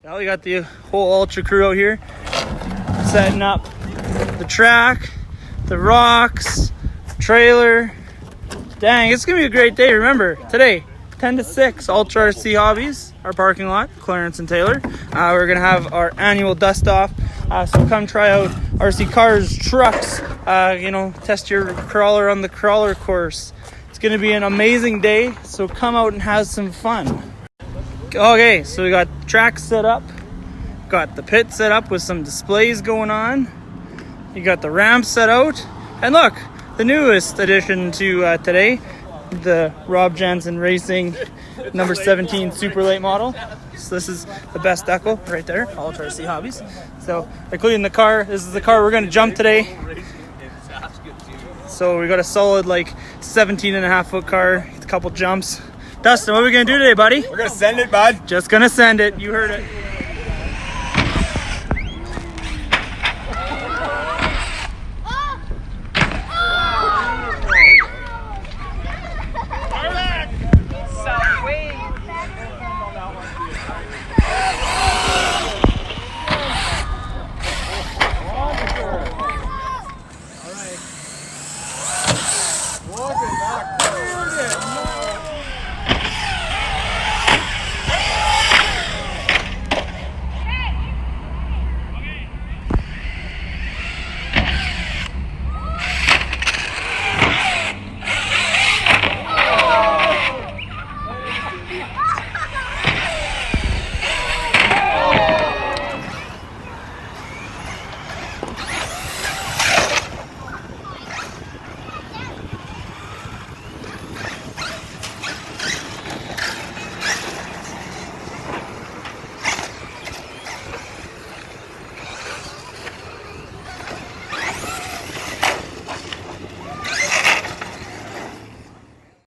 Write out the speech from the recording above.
Now we got the whole Ultra crew out here setting up the track, the rocks, trailer. Dang, it's gonna be a great day. Remember, today, 10 to 6, Ultra RC Hobbies, our parking lot, Clarence and Taylor. We're gonna have our annual dust off. So come try out RC cars, trucks, test your crawler on the crawler course. It's gonna be an amazing day, so come out and have some fun. Okay, so we got the track set up, got the pit set up with some displays going on. You got the ramp set out, and look, the newest addition to today, the Rob Jansen Racing number 17 super late model. So this is the best decal right there, Ultra RC Hobbies. So including the car, this is the car we're gonna jump today. So we got a solid 17.5 foot car, a couple jumps. Dustin, what are we gonna do today, buddy? We're gonna send it, bud. Just gonna send it. You heard it.